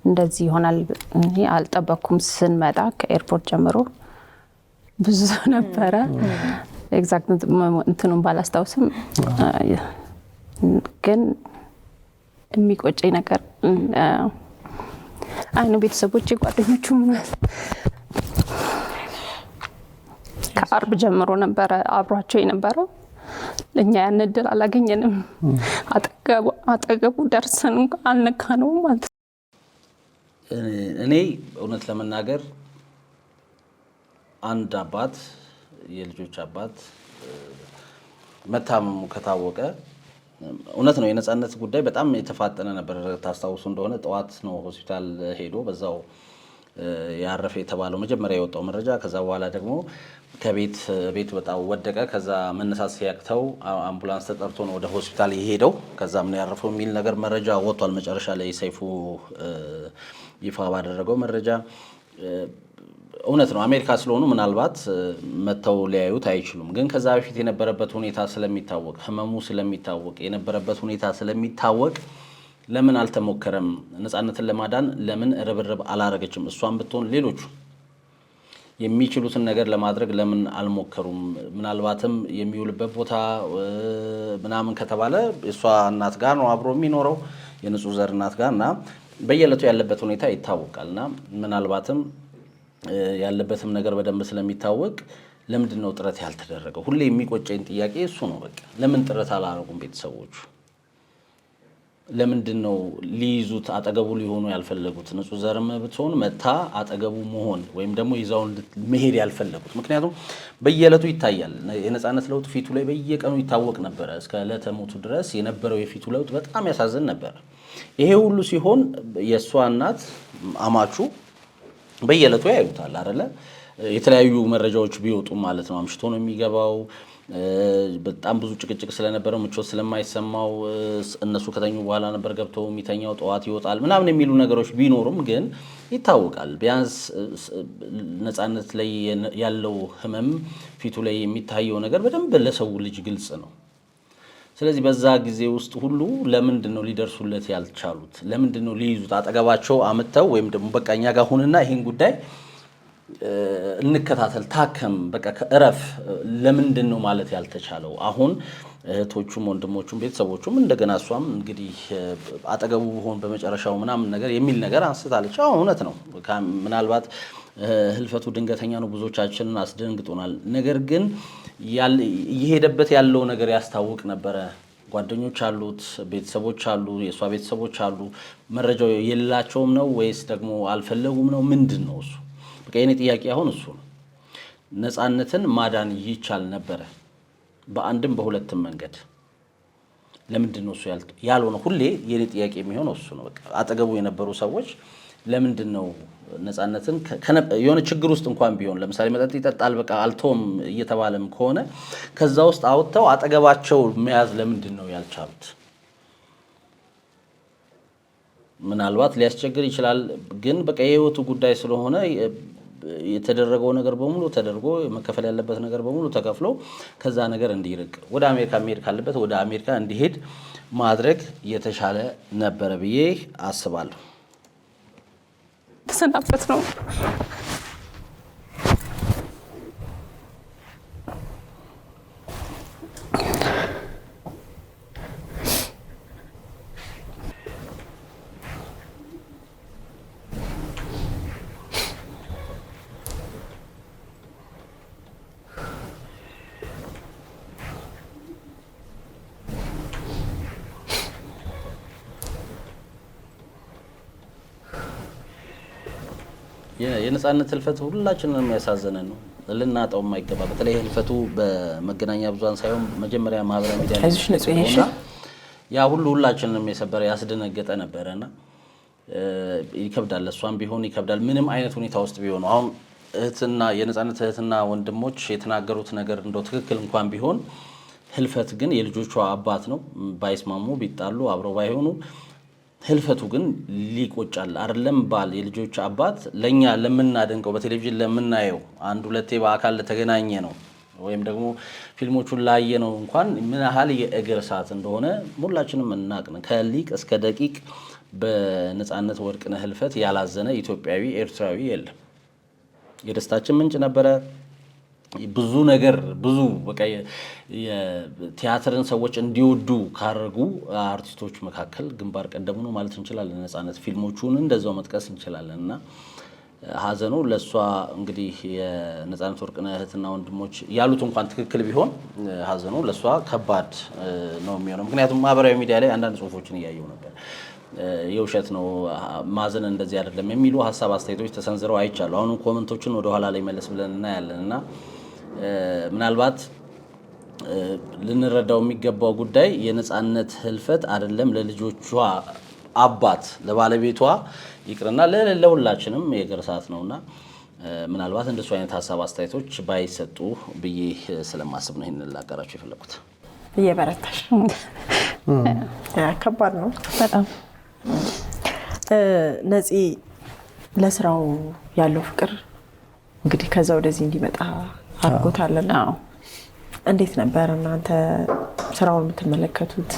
እንደዚህ ይሆናል እኔ አልጠበኩም። ስንመጣ ከኤርፖርት ጀምሮ ብዙ ሰው ነበረ። ኤግዛክት እንትኑን ባላስታውስም ግን የሚቆጨኝ ነገር አይኑ ቤተሰቦቼ ጓደኞቹ ከአርብ ጀምሮ ነበረ አብሯቸው የነበረው። እኛ ያን እድል አላገኘንም። አጠገቡ ደርሰን አልነካነውም ማለት ነው። እኔ እውነት ለመናገር አንድ አባት የልጆች አባት መታመሙ ከታወቀ እውነት ነው የነጻነት ጉዳይ በጣም የተፋጠነ ነበር። ታስታውሱ እንደሆነ ጠዋት ነው ሆስፒታል ሄዶ በዛው ያረፈ የተባለው መጀመሪያ የወጣው መረጃ። ከዛ በኋላ ደግሞ ቤት በጣም ወደቀ። ከዛ መነሳት ሲያቅተው አምቡላንስ ተጠርቶ ነው ወደ ሆስፒታል የሄደው። ከዛም ነው ያረፈው የሚል ነገር መረጃ ወጥቷል። መጨረሻ ላይ ሰይፉ ይፋ ባደረገው መረጃ እውነት ነው አሜሪካ ስለሆኑ ምናልባት መተው ሊያዩት አይችሉም። ግን ከዛ በፊት የነበረበት ሁኔታ ስለሚታወቅ ህመሙ ስለሚታወቅ የነበረበት ሁኔታ ስለሚታወቅ ለምን አልተሞከረም? ነጻነትን ለማዳን ለምን ርብርብ አላረገችም? እሷን ብትሆን ሌሎቹ የሚችሉትን ነገር ለማድረግ ለምን አልሞከሩም? ምናልባትም የሚውልበት ቦታ ምናምን ከተባለ እሷ እናት ጋር ነው አብሮ የሚኖረው የንጹህ ዘር እናት ጋር እና በየዕለቱ ያለበት ሁኔታ ይታወቃልና ምናልባትም ያለበትም ነገር በደንብ ስለሚታወቅ ለምንድን ነው ጥረት ያልተደረገው? ሁሌ የሚቆጨኝ ጥያቄ እሱ ነው። በቃ ለምን ጥረት አላረጉም ቤተሰቦቹ? ለምንድን ነው ሊይዙት አጠገቡ ሊሆኑ ያልፈለጉት? ንጹህ ዘርም ብትሆን መታ አጠገቡ መሆን ወይም ደግሞ ይዛው መሄድ ያልፈለጉት? ምክንያቱም በየዕለቱ ይታያል የነጻነት ለውጥ ፊቱ ላይ በየቀኑ ይታወቅ ነበረ። እስከ ዕለተ ሞቱ ድረስ የነበረው የፊቱ ለውጥ በጣም ያሳዝን ነበረ። ይሄ ሁሉ ሲሆን የእሷ እናት አማቹ በየዕለቱ ያዩታል አይደለ? የተለያዩ መረጃዎች ቢወጡም ማለት ነው። አምሽቶ ነው የሚገባው። በጣም ብዙ ጭቅጭቅ ስለነበረው ምቾት ስለማይሰማው እነሱ ከተኙ በኋላ ነበር ገብቶ የሚተኛው። ጠዋት ይወጣል ምናምን የሚሉ ነገሮች ቢኖሩም ግን ይታወቃል። ቢያንስ ነጻነት ላይ ያለው ህመም ፊቱ ላይ የሚታየው ነገር በደንብ ለሰው ልጅ ግልጽ ነው። ስለዚህ በዛ ጊዜ ውስጥ ሁሉ ለምንድን ነው ሊደርሱለት ያልቻሉት? ለምንድን ነው ሊይዙት አጠገባቸው አምጥተው ወይም ደግሞ በቃ እኛ ጋር ሁንና ይሄን ጉዳይ እንከታተል ታከም በቃ እረፍ ለምንድን ነው ማለት ያልተቻለው? አሁን እህቶቹም ወንድሞቹም ቤተሰቦቹም እንደገና እሷም እንግዲህ አጠገቡ ሆን በመጨረሻው ምናምን ነገር የሚል ነገር አንስታለች። አዎ እውነት ነው። ምናልባት ህልፈቱ ድንገተኛ ነው፣ ብዙዎቻችንን አስደንግጦናል። ነገር ግን እየሄደበት ያለው ነገር ያስታውቅ ነበረ። ጓደኞች አሉት፣ ቤተሰቦች አሉ፣ የእሷ ቤተሰቦች አሉ። መረጃው የላቸውም ነው ወይስ ደግሞ አልፈለጉም ነው? ምንድን ነው እሱ? በቃ የኔ ጥያቄ አሁን እሱ ነው። ነጻነትን ማዳን ይቻል ነበረ በአንድም በሁለትም መንገድ። ለምንድን ነው እሱ ያልሆነ? ሁሌ የኔ ጥያቄ የሚሆነው እሱ ነው። በቃ አጠገቡ የነበሩ ሰዎች ለምንድን ነው ነጻነትን የሆነ ችግር ውስጥ እንኳን ቢሆን ለምሳሌ መጠጥ ይጠጣል በቃ አልቶም እየተባለም ከሆነ ከዛ ውስጥ አውጥተው አጠገባቸው መያዝ ለምንድን ነው ያልቻሉት? ምናልባት ሊያስቸግር ይችላል። ግን በቃ የህይወቱ ጉዳይ ስለሆነ የተደረገው ነገር በሙሉ ተደርጎ መከፈል ያለበት ነገር በሙሉ ተከፍሎ ከዛ ነገር እንዲርቅ ወደ አሜሪካ መሄድ ካለበት ወደ አሜሪካ እንዲሄድ ማድረግ የተሻለ ነበረ ብዬ አስባለሁ። ተሰናበት ነው የነጻነት ህልፈት ሁላችንንም ያሳዘነን ነው። ልናጣው የማይገባ በተለይ ህልፈቱ በመገናኛ ብዙሃን ሳይሆን መጀመሪያ ማህበራዊ ሚዲያ ላይ ያ ሁላችንንም የሰበረ ያስደነገጠ ነበረና ይከብዳል። እሷም ቢሆን ይከብዳል። ምንም አይነት ሁኔታ ውስጥ ቢሆኑ አሁን የነጻነት እህትና ወንድሞች የተናገሩት ነገር እንደው ትክክል እንኳን ቢሆን ህልፈት ግን የልጆቿ አባት ነው። ባይስማሙ ቢጣሉ አብረው ባይሆኑ ህልፈቱ ግን ሊቆጫል አይደለም? ባል የልጆች አባት ለኛ ለምናደንቀው በቴሌቪዥን ለምናየው አንድ ሁለቴ በአካል ለተገናኘ ነው ወይም ደግሞ ፊልሞቹን ላየ ነው እንኳን ምን ያህል የእግር ሰዓት እንደሆነ ሁላችንም እናቅን። ከሊቅ እስከ ደቂቅ በነጻነት ወርቅነህ ህልፈት ያላዘነ ኢትዮጵያዊ ኤርትራዊ የለም። የደስታችን ምንጭ ነበረ። ብዙ ነገር ብዙ በቃ የቲያትርን ሰዎች እንዲወዱ ካረጉ አርቲስቶች መካከል ግንባር ቀደሙ ነው ማለት እንችላለን። ነጻነት ፊልሞቹን እንደዛው መጥቀስ እንችላለን እና ሀዘኑ ለሷ እንግዲህ የነጻነት ወርቅነህ እህትና ወንድሞች ያሉት እንኳን ትክክል ቢሆን ሀዘኑ ለሷ ከባድ ነው የሚሆነው። ምክንያቱም ማህበራዊ ሚዲያ ላይ አንዳንድ ጽሁፎችን እያየው ነበር። የውሸት ነው ማዘን እንደዚህ አይደለም የሚሉ ሀሳብ አስተያየቶች ተሰንዝረው አይቻሉ። አሁን ኮሜንቶችን ወደ ኋላ ላይ መለስ ብለን እናያለንና ምናልባት ልንረዳው የሚገባው ጉዳይ የነጻነት ህልፈት አይደለም ለልጆቿ አባት ለባለቤቷ ይቅርና ለሁላችንም የእግር ሰዓት ነውና ምናልባት እንደሱ አይነት ሀሳብ አስተያየቶች ባይሰጡ ብዬ ስለማስብ ነው ይሄንን ላጋራችሁ የፈለኩት። እየበረታሽ ከባድ ነው በጣም ነፂ ለስራው ያለው ፍቅር እንግዲህ ከዛ ወደዚህ እንዲመጣ አድርጎታልና እንዴት ነበር እናንተ ስራውን የምትመለከቱት?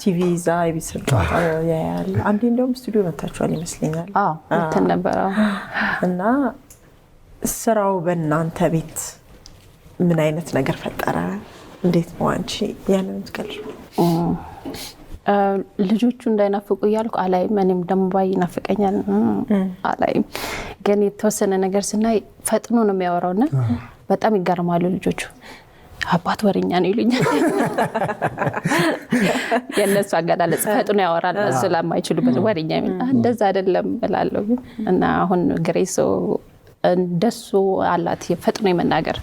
ቲቪ ዛ የቤተሰብ ጨዋታ ያያል። አንዴ እንደውም ስቱዲዮ መታችኋል ይመስለኛል። እንትን ነበር እና ስራው በእናንተ ቤት ምን አይነት ነገር ፈጠረ? እንዴት ነው አንቺ ያንን ትገልጪው? ልጆቹ እንዳይናፍቁ እያልኩ አላይም። እኔም ደግሞ ባይ ይናፍቀኛል አላይም። ግን የተወሰነ ነገር ስናይ ፈጥኖ ነው የሚያወራውና በጣም ይገርማሉ ልጆቹ። አባት ወሬኛ ነው ይሉኛል። የነሱ አገላለጽ ፈጥኖ ያወራል ስለማይችሉበት ወሬኛ የሚል እንደዛ አይደለም እላለሁ። እና አሁን ግሬሶ እንደሱ አላት ፈጥኖ የመናገር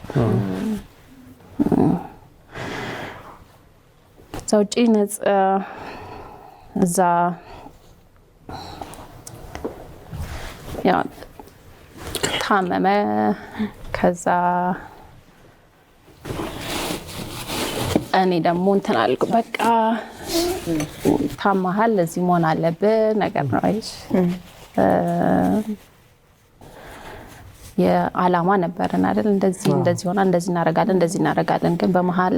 ውጪ እዛ ታመመ። ከዛ እኔ ደግሞ እንትን አልኩ በቃ ታማሃል እዚህ መሆን አለብህ ነገር ነው አይሽ የዓላማ ነበርና አይደል እንደዚህ ሆና እንደዚህ እናረጋለን ግን በመሃል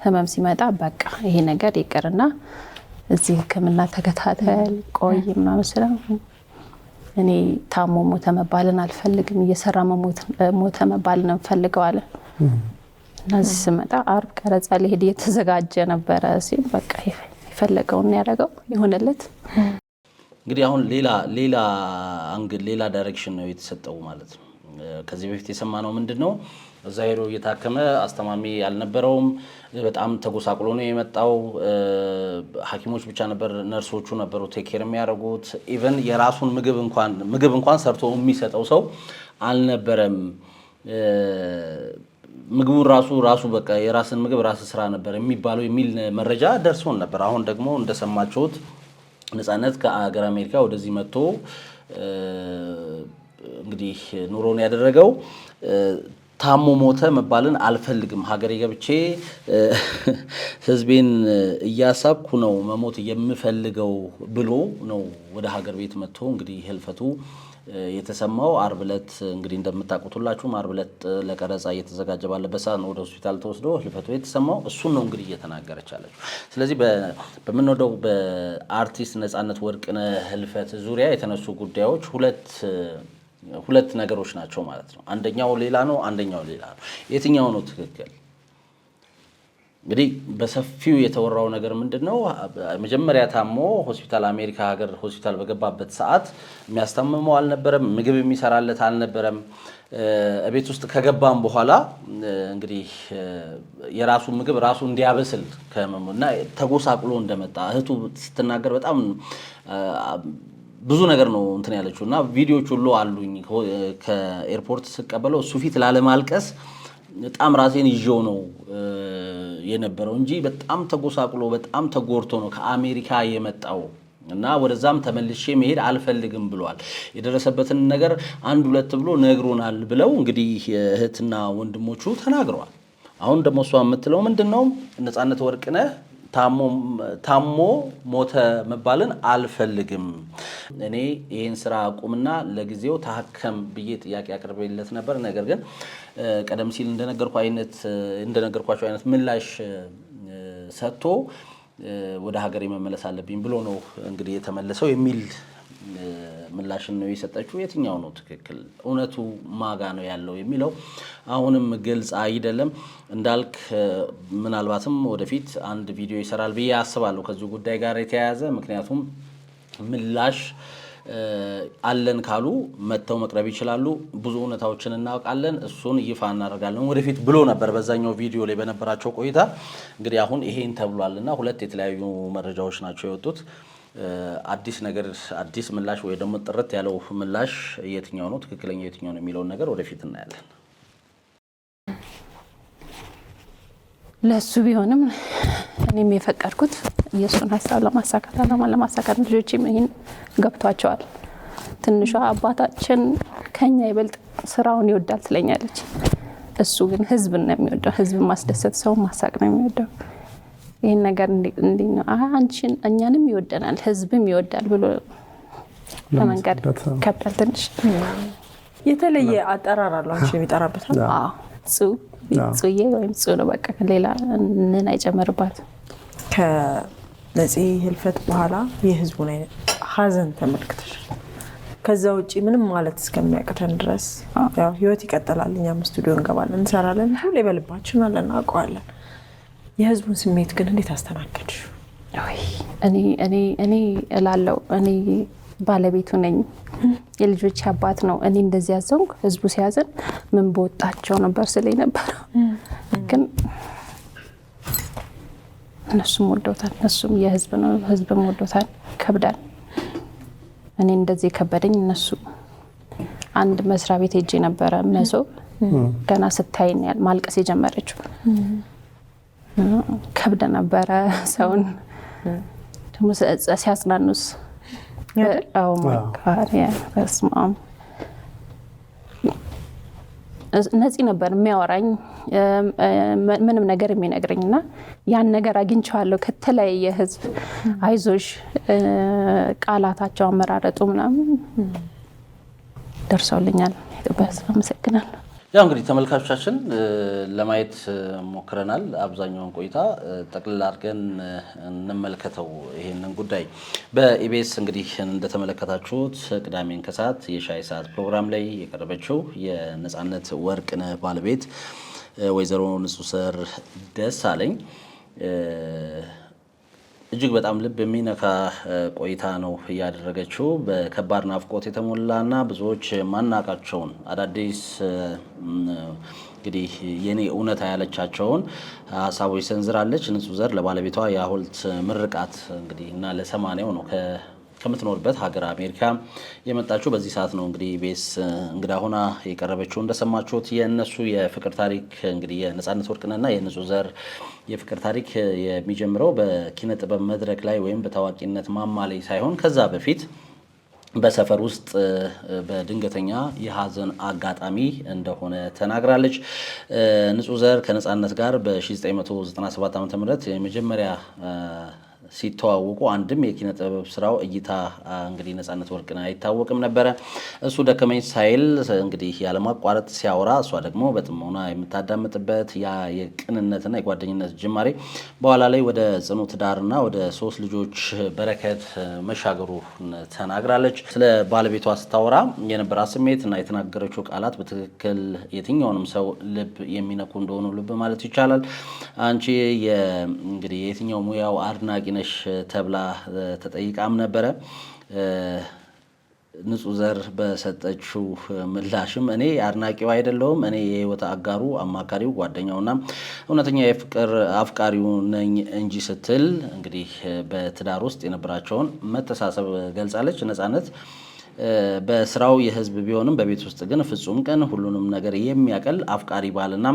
ህመም ሲመጣ በቃ ይሄ ነገር ይቅርና እዚህ ህክምና ተከታተል ቆይ ምናምን ስለ እኔ ታሞ ሞተ መባልን አልፈልግም እየሰራ ሞተ መባልን እንፈልገው አለ። እና እዚህ ስመጣ አርብ ቀረጻ ሊሄድ እየተዘጋጀ ነበረ ሲል በቃ የፈለገውን ያደረገው ይሆነለት። እንግዲህ አሁን ሌላ አንግል ሌላ ዳይሬክሽን ነው የተሰጠው ማለት ነው። ከዚህ በፊት የሰማነው ምንድነው እዛ ሄዶ እየታከመ አስተማሚ ያልነበረውም በጣም ተጎሳቅሎ ነው የመጣው። ሐኪሞች ብቻ ነበር ነርሶቹ ነበሩ ቴክ ኬር የሚያደርጉት። ኢቭን የራሱን ምግብ እንኳን ሰርቶ የሚሰጠው ሰው አልነበረም። ምግቡ ራሱ በቃ የራስን ምግብ ራስ ስራ ነበር የሚባለው የሚል መረጃ ደርሶን ነበር። አሁን ደግሞ እንደሰማችሁት ነጻነት ከአገር አሜሪካ ወደዚህ መጥቶ እንግዲህ ኑሮን ያደረገው ታሞ ሞተ መባልን አልፈልግም ሀገሬ ገብቼ ህዝቤን እያሳብኩ ነው መሞት የምፈልገው ብሎ ነው ወደ ሀገር ቤት መጥቶ እንግዲህ ህልፈቱ የተሰማው አርብ ዕለት እንግዲህ እንደምታውቁት ሁላችሁም አርብ ዕለት ለቀረጻ እየተዘጋጀ ባለበት ሰዓት ነው ወደ ሆስፒታል ተወስዶ ህልፈቱ የተሰማው። እሱን ነው እንግዲህ እየተናገረች ያለችው። ስለዚህ በምንወደው በአርቲስት ነጻነት ወርቅነህ ህልፈት ዙሪያ የተነሱ ጉዳዮች ሁለት ነገሮች ናቸው ማለት ነው። አንደኛው ሌላ ነው፣ አንደኛው ሌላ ነው። የትኛው ነው ትክክል? እንግዲህ በሰፊው የተወራው ነገር ምንድነው? መጀመሪያ ታሞ ሆስፒታል አሜሪካ ሀገር ሆስፒታል በገባበት ሰዓት የሚያስታምመው አልነበረም፣ ምግብ የሚሰራለት አልነበረም። ቤት ውስጥ ከገባም በኋላ እንግዲህ የራሱ ምግብ ራሱ እንዲያበስል ከመሙና ተጎሳቅሎ እንደመጣ እህቱ ስትናገር በጣም ብዙ ነገር ነው እንትን ያለችው እና ቪዲዮዎች ሁሉ አሉኝ። ከኤርፖርት ስቀበለው እሱ ፊት ላለማልቀስ በጣም ራሴን ይዤው ነው የነበረው እንጂ በጣም ተጎሳቅሎ በጣም ተጎርቶ ነው ከአሜሪካ የመጣው እና ወደዛም ተመልሼ መሄድ አልፈልግም ብሏል። የደረሰበትን ነገር አንድ ሁለት ብሎ ነግሮናል ብለው እንግዲህ እህትና ወንድሞቹ ተናግረዋል። አሁን ደግሞ እሷ የምትለው ምንድነው? ነጻነት ወርቅነህ ታሞ ሞተ መባልን አልፈልግም። እኔ ይሄን ስራ አቁምና ለጊዜው ታከም ብዬ ጥያቄ አቅርቤለት ነበር። ነገር ግን ቀደም ሲል እንደነገርኳቸው አይነት ምላሽ ሰጥቶ ወደ ሀገሬ መመለስ አለብኝ ብሎ ነው እንግዲህ የተመለሰው የሚል ምላሽን ነው የሰጠችው። የትኛው ነው ትክክል? እውነቱ ማጋ ነው ያለው የሚለው አሁንም ግልጽ አይደለም። እንዳልክ ምናልባትም ወደፊት አንድ ቪዲዮ ይሰራል ብዬ አስባለሁ ከዚህ ጉዳይ ጋር የተያያዘ። ምክንያቱም ምላሽ አለን ካሉ መተው መቅረብ ይችላሉ። ብዙ እውነታዎችን እናውቃለን፣ እሱን ይፋ እናደርጋለን ወደፊት ብሎ ነበር በዛኛው ቪዲዮ ላይ በነበራቸው ቆይታ። እንግዲህ አሁን ይሄን ተብሏልና ሁለት የተለያዩ መረጃዎች ናቸው የወጡት። አዲስ ነገር አዲስ ምላሽ ወይ ደግሞ ጥርት ያለው ምላሽ የትኛው ነው ትክክለኛ የትኛው ነው የሚለውን ነገር ወደፊት እናያለን። ለሱ ቢሆንም እኔም የፈቀድኩት የሱን ሀሳብ ለማሳካት ለማሳካት ልጆችም ይሄን ገብቷቸዋል። ትንሿ አባታችን ከኛ ይበልጥ ስራውን ይወዳል ትለኛለች። እሱ ግን ህዝብን ነው የሚወደው፣ ህዝብ ማስደሰት፣ ሰው ማሳቅ ነው የሚወደው። ይሄን ነገር እንዴ ነው አንቺን እኛንም ይወደናል ህዝብም ይወዳል ብሎ ለመንገድ ከብዳል። ትንሽ የተለየ አጠራር አለው አንቺ የሚጠራበት? አዎ ጽዬ ወይም ጽ ነው በቃ ሌላ ምን አይጨመርባት። ከነፂ ህልፈት በኋላ የህዝቡን ሀዘን ተመልክተሽ ከዛ ውጪ ምንም ማለት እስከሚያቅተን ድረስ ያው ህይወት ይቀጥላል። እኛም ስቱዲዮ እንገባለን እንሰራለን፣ ሁሌ በልባችን አለን አውቀዋለን። የህዝቡን ስሜት ግን እንዴት አስተናገድሽ? እኔ እላለሁ እኔ ባለቤቱ ነኝ፣ የልጆች አባት ነው። እኔ እንደዚህ ያዘንኩ ህዝቡ ሲያዘን ምን በወጣቸው ነበር ስለኝ ነበር። ግን እነሱም ወዶታል፣ እነሱም የህዝብ ነው፣ ህዝብም ወዶታል። ከብዳል። እኔ እንደዚህ ከበደኝ እነሱ አንድ መስሪያ ቤት ሄጄ ነበረ መሶብ ገና ስታይኝ ማልቀስ የጀመረችው ከብደ ነበረ። ሰውን ደግሞ ሲያጽናኑስ ነፂ ነበር የሚያወራኝ ምንም ነገር የሚነግረኝና ያን ነገር አግኝቼዋለሁ ከተለያየ ህዝብ። አይዞሽ ቃላታቸው አመራረጡ ምናምን ደርሰውልኛል። አመሰግናለሁ። ያው እንግዲህ ተመልካቾቻችን ለማየት ሞክረናል። አብዛኛውን ቆይታ ጠቅልል አድርገን እንመልከተው ይሄንን ጉዳይ። በኢቢኤስ እንግዲህ እንደተመለከታችሁት ቅዳሜን ከሰዓት የሻይ ሰዓት ፕሮግራም ላይ የቀረበችው የነፃነት ወርቅነህ ባለቤት ወይዘሮ ንጹሰር ደሳለኝ እጅግ በጣም ልብ የሚነካ ቆይታ ነው ያደረገችው። በከባድ ናፍቆት የተሞላና ብዙዎች ማናቃቸውን አዳዲስ እንግዲህ የኔ እውነታ ያለቻቸውን ሀሳቦች ሰንዝራለች። ንጹሰር ለባለቤቷ የሐውልት ምርቃት እንግዲህ እና ለ80ው ነው ከምትኖርበት ሀገር አሜሪካ የመጣችው። በዚህ ሰዓት ነው እንግዲህ ኢቢኤስ እንግዳ ሆና የቀረበችው። እንደሰማችሁት የእነሱ የፍቅር ታሪክ እንግዲህ የነፃነት ወርቅነህና የንጹሰር የፍቅር ታሪክ የሚጀምረው በኪነ ጥበብ መድረክ ላይ ወይም በታዋቂነት ማማ ላይ ሳይሆን ከዛ በፊት በሰፈር ውስጥ በድንገተኛ የሀዘን አጋጣሚ እንደሆነ ተናግራለች። ንጹሰር ከነፃነት ጋር በ1997 ዓ.ም የመጀመሪያ ሲተዋወቁ አንድም የኪነ ጥበብ ስራው እይታ እንግዲህ ነፃነት ወርቅነህ አይታወቅም ነበረ። እሱ ደከመኝ ሳይል እንግዲህ ያለማቋረጥ ሲያወራ እሷ ደግሞ በጥሞና የምታዳምጥበት ያ የቅንነትና የጓደኝነት ጅማሬ በኋላ ላይ ወደ ጽኑ ትዳርና ወደ 3 ልጆች በረከት መሻገሩ ተናግራለች። ስለ ባለቤቷ ስታወራ የነበራት ስሜትና የተናገረችው ቃላት በትክክል የትኛውንም ሰው ልብ የሚነኩ እንደሆኑ ልብ ማለት ይቻላል። አንቺ እንግዲህ የትኛው ሙያው አድናቂ ነሽ ተብላ ተጠይቃም ነበረ። ንጹሰር በሰጠችው ምላሽም እኔ አድናቂው አይደለሁም፣ እኔ የህይወት አጋሩ፣ አማካሪው፣ ጓደኛውና እውነተኛ የፍቅር አፍቃሪው ነኝ እንጂ ስትል እንግዲህ በትዳር ውስጥ የነበራቸውን መተሳሰብ ገልጻለች። ነፃነት በስራው የህዝብ ቢሆንም በቤት ውስጥ ግን ፍጹም ቅን፣ ሁሉንም ነገር የሚያቀል አፍቃሪ ባልና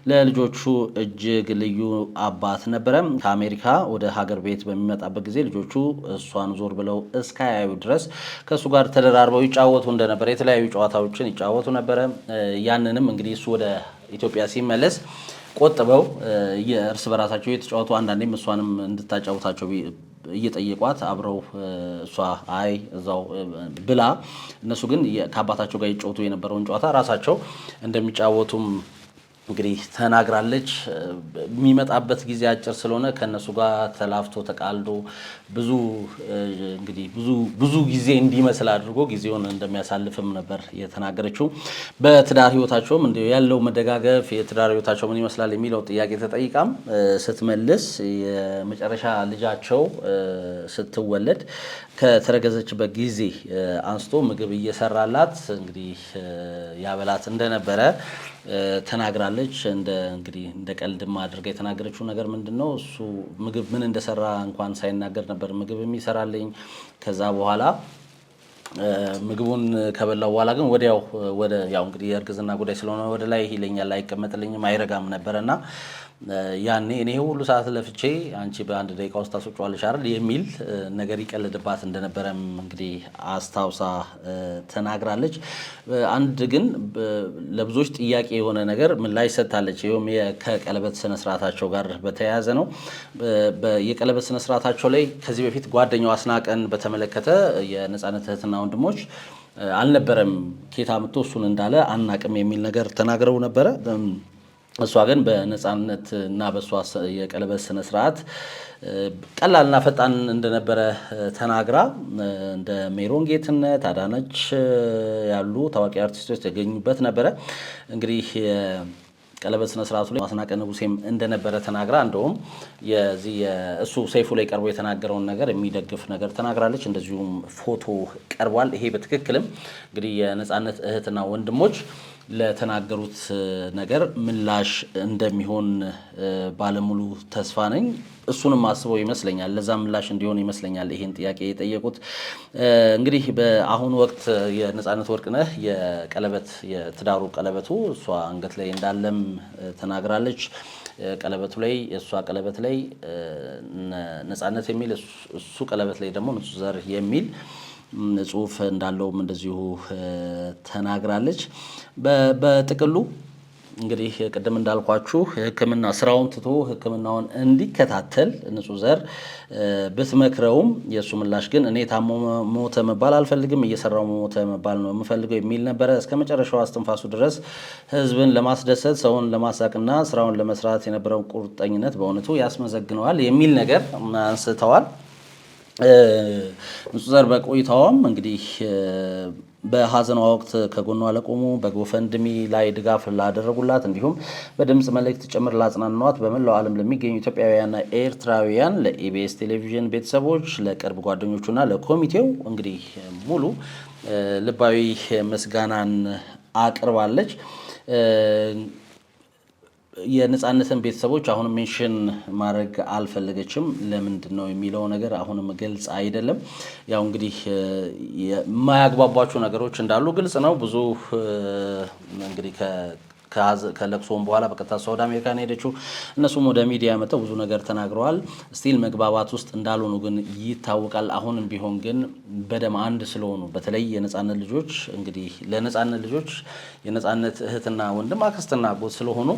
ለልጆቹ እጅግ ልዩ አባት ነበረ። ከአሜሪካ ወደ ሀገር ቤት በሚመጣበት ጊዜ ልጆቹ እሷን ዞር ብለው እስካያዩ ድረስ ከእሱ ጋር ተደራርበው ይጫወቱ እንደነበረ፣ የተለያዩ ጨዋታዎችን ይጫወቱ ነበረ። ያንንም እንግዲህ እሱ ወደ ኢትዮጵያ ሲመለስ ቆጥበው እርስ በራሳቸው የተጫወቱ አንዳንዴም እሷንም እንድታጫውታቸው እየጠየቋት አብረው እሷ አይ እዛው ብላ እነሱ ግን ከአባታቸው ጋር ይጫወቱ የነበረውን ጨዋታ ራሳቸው እንደሚጫወቱም እንግዲህ ተናግራለች። የሚመጣበት ጊዜ አጭር ስለሆነ ከነሱ ጋር ተላፍቶ ተቃልዶ ብዙ ጊዜ እንዲመስል አድርጎ ጊዜውን እንደሚያሳልፍም ነበር የተናገረችው። በትዳር ህይወታቸውም እንደ ያለው መደጋገፍ የትዳር ህይወታቸው ምን ይመስላል የሚለው ጥያቄ ተጠይቃም ስትመልስ የመጨረሻ ልጃቸው ስትወለድ ከተረገዘችበት ጊዜ አንስቶ ምግብ እየሰራላት እንግዲህ ያበላት እንደነበረ ተናግራለች። እንግዲህ እንደ ቀልድም አድርጋ የተናገረችው ነገር ምንድነው እሱ ምግብ ምን እንደሰራ እንኳን ሳይናገር ነበር ምግብ የሚሰራልኝ። ከዛ በኋላ ምግቡን ከበላው በኋላ ግን ወዲያው ወደ ያው እንግዲህ የእርግዝና ጉዳይ ስለሆነ ወደ ላይ ይለኛል፣ አይቀመጥልኝም፣ አይረጋም ነበርና ያኔ እኔ ሁሉ ሰዓት ለፍቼ አንቺ በአንድ ደቂቃ ውስጥ ታስወጪዋለሽ አይደል የሚል ነገር ይቀልድባት እንደነበረም እንግዲህ አስታውሳ ተናግራለች። አንድ ግን ለብዙዎች ጥያቄ የሆነ ነገር ምላሽ ሰጥታለች። ይኸውም ከቀለበት ስነስርዓታቸው ጋር በተያያዘ ነው። የቀለበት ስነስርዓታቸው ላይ ከዚህ በፊት ጓደኛው አስናቀን በተመለከተ የነጻነት እህትና ወንድሞች አልነበረም ኬታ ምቶ እሱን እንዳለ አናቅም የሚል ነገር ተናግረው ነበረ። እሷ ግን በነጻነት እና በእሷ የቀለበት ስነ ስርዓት ቀላልና ፈጣን እንደነበረ ተናግራ እንደ ሜሮን ጌትነት፣ አዳነች ያሉ ታዋቂ አርቲስቶች የተገኙበት ነበረ። እንግዲህ ቀለበት ስነ ስርዓቱ ላይ አስናቀ ንጉሴም እንደነበረ ተናግራ እንደውም እሱ ሰይፉ ላይ ቀርቦ የተናገረውን ነገር የሚደግፍ ነገር ተናግራለች። እንደዚሁም ፎቶ ቀርቧል። ይሄ በትክክልም እንግዲህ የነጻነት እህትና ወንድሞች ለተናገሩት ነገር ምላሽ እንደሚሆን ባለሙሉ ተስፋ ነኝ። እሱንም አስበው ይመስለኛል ለዛ ምላሽ እንዲሆን ይመስለኛል ይሄን ጥያቄ የጠየቁት። እንግዲህ በአሁኑ ወቅት የነጻነት ወርቅነህ የትዳሩ ቀለበቱ እሷ አንገት ላይ እንዳለም ተናግራለች። ቀለበቱ ላይ እሷ ቀለበት ላይ ነጻነት የሚል እሱ ቀለበት ላይ ደግሞ ንጹህ ዘር የሚል ጽሁፍ እንዳለውም እንደዚሁ ተናግራለች። በጥቅሉ እንግዲህ ቅድም እንዳልኳችሁ ሕክምና ስራውን ትቶ ሕክምናውን እንዲከታተል ንጹህ ዘር ብትመክረውም የእሱ ምላሽ ግን እኔ ታሞ ሞተ መባል አልፈልግም፣ እየሰራው ሞተ መባል ነው የምፈልገው የሚል ነበረ። እስከ መጨረሻው አስተንፋሱ ድረስ ህዝብን ለማስደሰት ሰውን ለማሳቅና ስራውን ለመስራት የነበረውን ቁርጠኝነት በእውነቱ ያስመዘግነዋል የሚል ነገር አንስተዋል። ንጹህ ዘር በቆይታዋም እንግዲህ በሀዘኗ ወቅት ከጎኗ ለቆሙ በጎፈንድሚ ላይ ድጋፍ ላደረጉላት እንዲሁም በድምፅ መልእክት ጭምር ላጽናኗት በመላው ዓለም ለሚገኙ ኢትዮጵያውያንና ኤርትራውያን፣ ለኢቢኤስ ቴሌቪዥን ቤተሰቦች፣ ለቅርብ ጓደኞቹና ለኮሚቴው እንግዲህ ሙሉ ልባዊ ምስጋናን አቅርባለች። የነጻነትን ቤተሰቦች አሁንም ሜንሽን ማድረግ አልፈለገችም። ለምንድን ነው የሚለው ነገር አሁንም ግልጽ አይደለም። ያው እንግዲህ የማያግባቧቸው ነገሮች እንዳሉ ግልጽ ነው። ብዙ እንግዲህ ከለቅሶም በኋላ በቀጥታ ወደ አሜሪካ ነው ሄደችው። እነሱም ወደ ሚዲያ መጥተው ብዙ ነገር ተናግረዋል። ስቲል መግባባት ውስጥ እንዳልሆኑ ግን ይታወቃል። አሁንም ቢሆን ግን በደም አንድ ስለሆኑ በተለይ የነጻነት ልጆች እንግዲህ ለነጻነት ልጆች የነጻነት እህትና ወንድም አክስትና አጎት ስለሆኑ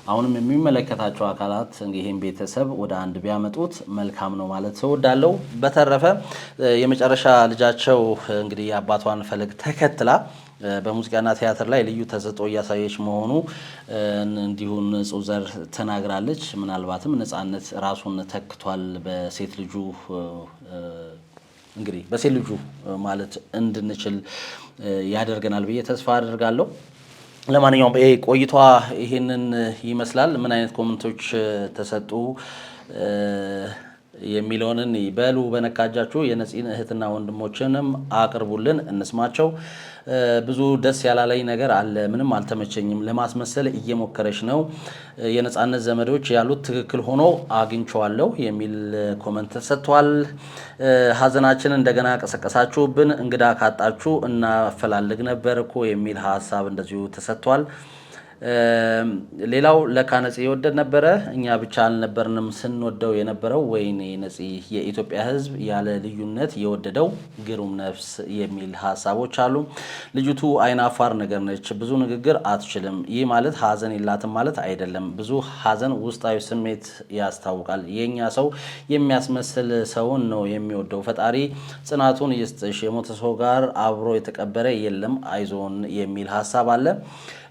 አሁንም የሚመለከታቸው አካላት ይሄን ቤተሰብ ወደ አንድ ቢያመጡት መልካም ነው ማለት እወዳለሁ። በተረፈ የመጨረሻ ልጃቸው እንግዲህ የአባቷን ፈለግ ተከትላ በሙዚቃና ቲያትር ላይ ልዩ ተሰጥኦ እያሳየች መሆኑ እንዲሁ ንጹህ ዘር ተናግራለች። ምናልባትም ነጻነት ራሱን ተክቷል በሴት ልጁ እንግዲህ በሴት ልጁ ማለት እንድንችል ያደርገናል ብዬ ተስፋ አደርጋለሁ። ለማንኛውም ቆይቷ ይሄንን ይመስላል። ምን አይነት ኮሜንቶች ተሰጡ የሚለውን በሉ በነካጃችሁ የነፂን እህትና ወንድሞችንም አቅርቡልን እንስማቸው። ብዙ ደስ ያላለኝ ነገር አለ፣ ምንም አልተመቸኝም፣ ለማስመሰል እየሞከረች ነው፣ የነጻነት ዘመዶች ያሉት ትክክል ሆኖ አግኝቼዋለሁ የሚል ኮመንት ተሰጥቷል። ሀዘናችን እንደገና ቀሰቀሳችሁብን፣ እንግዳ ካጣችሁ እናፈላልግ ነበር እኮ የሚል ሀሳብ እንደዚሁ ተሰጥቷል። ሌላው ለካ ነፂ የወደድ ነበረ፣ እኛ ብቻ አልነበርንም ስንወደው የነበረው። ወይኔ ነፂ የኢትዮጵያ ሕዝብ ያለ ልዩነት የወደደው ግሩም ነፍስ የሚል ሀሳቦች አሉ። ልጅቱ አይናፋር ነገር ነች፣ ብዙ ንግግር አትችልም። ይህ ማለት ሀዘን የላትም ማለት አይደለም። ብዙ ሀዘን ውስጣዊ ስሜት ያስታውቃል። የእኛ ሰው የሚያስመስል ሰውን ነው የሚወደው። ፈጣሪ ጽናቱን ይስጥሽ። የሞተ ሰው ጋር አብሮ የተቀበረ የለም፣ አይዞን የሚል ሀሳብ አለ።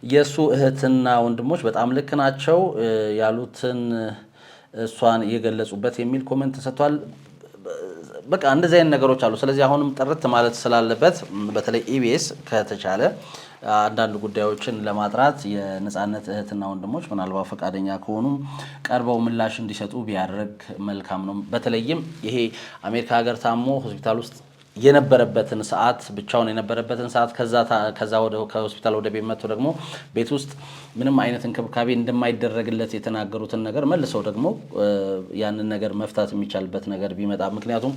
የእሱ እህትና ወንድሞች በጣም ልክ ናቸው ያሉትን እሷን የገለጹበት የሚል ኮሜንት ተሰጥቷል። በቃ እንደዚህ አይነት ነገሮች አሉ። ስለዚህ አሁንም ጥርት ማለት ስላለበት በተለይ ኢቢኤስ ከተቻለ አንዳንድ ጉዳዮችን ለማጥራት የነጻነት እህትና ወንድሞች ምናልባት ፈቃደኛ ከሆኑም ቀርበው ምላሽ እንዲሰጡ ቢያደርግ መልካም ነው። በተለይም ይሄ አሜሪካ ሀገር ታሞ ሆስፒታል ውስጥ የነበረበትን ሰዓት ብቻውን የነበረበትን ሰዓት ከዛ ከሆስፒታል ወደ ቤት መጥቶ ደግሞ ቤት ውስጥ ምንም አይነት እንክብካቤ እንደማይደረግለት የተናገሩትን ነገር መልሰው ደግሞ ያንን ነገር መፍታት የሚቻልበት ነገር ቢመጣ ምክንያቱም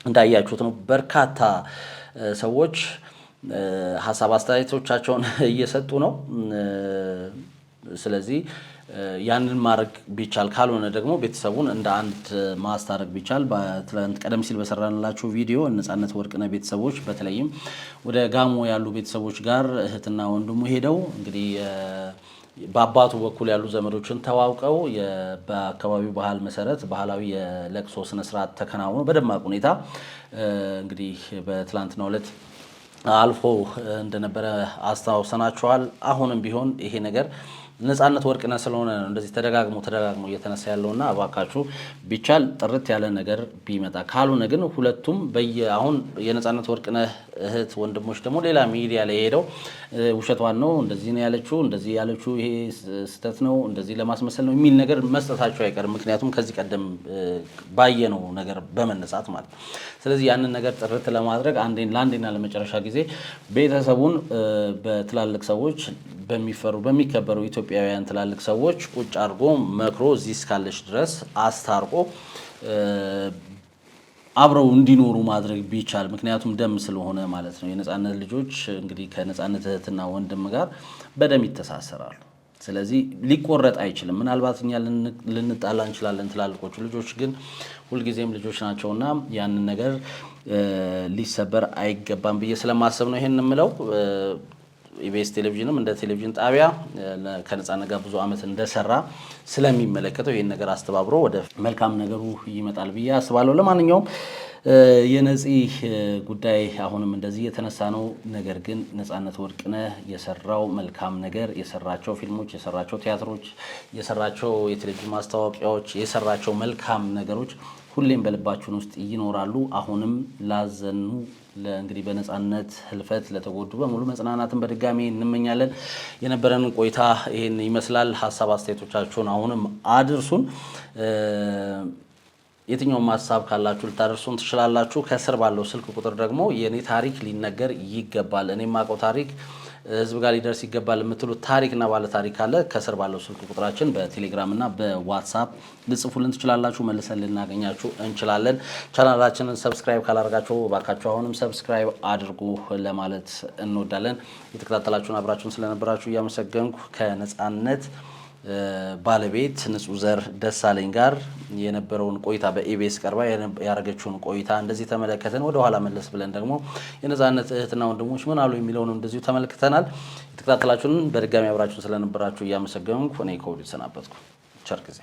እንዳያችሁት ነው በርካታ ሰዎች ሀሳብ አስተያየቶቻቸውን እየሰጡ ነው። ስለዚህ ያንን ማድረግ ቢቻል ካልሆነ ደግሞ ቤተሰቡን እንደ አንድ ማስታረቅ ቢቻል በትላንት ቀደም ሲል በሰራንላችሁ ቪዲዮ ነፃነት ወርቅነህ ቤተሰቦች በተለይም ወደ ጋሞ ያሉ ቤተሰቦች ጋር እህትና ወንድሙ ሄደው እንግዲህ በአባቱ በኩል ያሉ ዘመዶችን ተዋውቀው በአካባቢው ባህል መሰረት ባህላዊ የለቅሶ ስነስርዓት ተከናውኖ በደማቅ ሁኔታ እንግዲህ በትላንትናው ዕለት አልፎ እንደነበረ አስታውሰናችኋል። አሁንም ቢሆን ይሄ ነገር ነፃነት ወርቅነህ ስለሆነ ነው እንደዚህ ተደጋግሞ እየተነሳ ያለውና እባካችሁ ቢቻል ጥርት ያለ ነገር ቢመጣ ካልሆነ ግን ሁለቱም አሁን የነፃነት ወርቅነህ እህት ወንድሞች ደግሞ ሌላ ሚዲያ ላይ ሄደው ውሸቷን ነው እንደዚህ ነው ያለችው እንደዚህ ያለችው ይሄ ስህተት ነው እንደዚህ ለማስመሰል ነው የሚል ነገር መስጠታቸው አይቀርም። ምክንያቱም ከዚህ ቀደም ባየነው ነገር በመነሳት ማለት ነው። ስለዚህ ያንን ነገር ጥርት ለማድረግ ለአንዴና ለመጨረሻ ጊዜ ቤተሰቡን በትላልቅ ሰዎች በሚከበሩ ኢትዮጵያውያን ትላልቅ ሰዎች ቁጭ አድርጎ መክሮ እዚህ እስካለች ድረስ አስታርቆ አብረው እንዲኖሩ ማድረግ ቢቻል ምክንያቱም ደም ስለሆነ ማለት ነው። የነፃነት ልጆች እንግዲህ ከነፃነት እህትና ወንድም ጋር በደም ይተሳሰራሉ። ስለዚህ ሊቆረጥ አይችልም። ምናልባት እኛ ልንጣላ እንችላለን፣ ትላልቆቹ ልጆች ግን ሁልጊዜም ልጆች ናቸውና ያንን ነገር ሊሰበር አይገባም ብዬ ስለማሰብ ነው ይሄን የምለው። ኢቢኤስ ቴሌቪዥንም እንደ ቴሌቪዥን ጣቢያ ከነፃነት ጋር ብዙ ዓመት እንደሰራ ስለሚመለከተው ይህን ነገር አስተባብሮ ወደ መልካም ነገሩ ይመጣል ብዬ አስባለሁ። ለማንኛውም የነፂ ጉዳይ አሁንም እንደዚህ የተነሳ ነው። ነገር ግን ነፃነት ወርቅነህ የሰራው መልካም ነገር የሰራቸው ፊልሞች፣ የሰራቸው ቲያትሮች፣ የሰራቸው የቴሌቪዥን ማስታወቂያዎች፣ የሰራቸው መልካም ነገሮች ሁሌም በልባችን ውስጥ ይኖራሉ። አሁንም ላዘኑ እንግዲህ በነፃነት ህልፈት ለተጎዱ በሙሉ መጽናናትን በድጋሚ እንመኛለን። የነበረን ቆይታ ይሄን ይመስላል። ሀሳብ አስተያየቶቻችሁን አሁንም አድርሱን። የትኛውም ሀሳብ ካላችሁ ልታደርሱን ትችላላችሁ። ከስር ባለው ስልክ ቁጥር ደግሞ የኔ ታሪክ ሊነገር ይገባል፣ እኔ የማውቀው ታሪክ ህዝብ ጋር ሊደርስ ይገባል የምትሉት ታሪክና ባለ ታሪክ ካለ ከስር ባለው ስልክ ቁጥራችን በቴሌግራም እና በዋትሳፕ ልጽፉልን ትችላላችሁ። መልሰን ልናገኛችሁ እንችላለን። ቻናላችንን ሰብስክራይብ ካላደረጋችሁ እባካችሁ አሁንም ሰብስክራይብ አድርጉ ለማለት እንወዳለን። የተከታተላችሁን አብራችሁን ስለነበራችሁ እያመሰገንኩ ከነፃነት ባለቤት ንጹህ ዘር ደሳለኝ ጋር የነበረውን ቆይታ በኢቢኤስ ቀርባ ያደረገችውን ቆይታ እንደዚህ ተመለከተን። ወደ ኋላ መለስ ብለን ደግሞ የነፃነት እህትና ወንድሞች ምን አሉ የሚለውን እንደዚሁ ተመልክተናል። የተከታተላችሁን በድጋሚ አብራችሁን ስለነበራችሁ እያመሰገንኩ እኔ ከወዲሁ ተሰናበትኩ። ቸር ጊዜ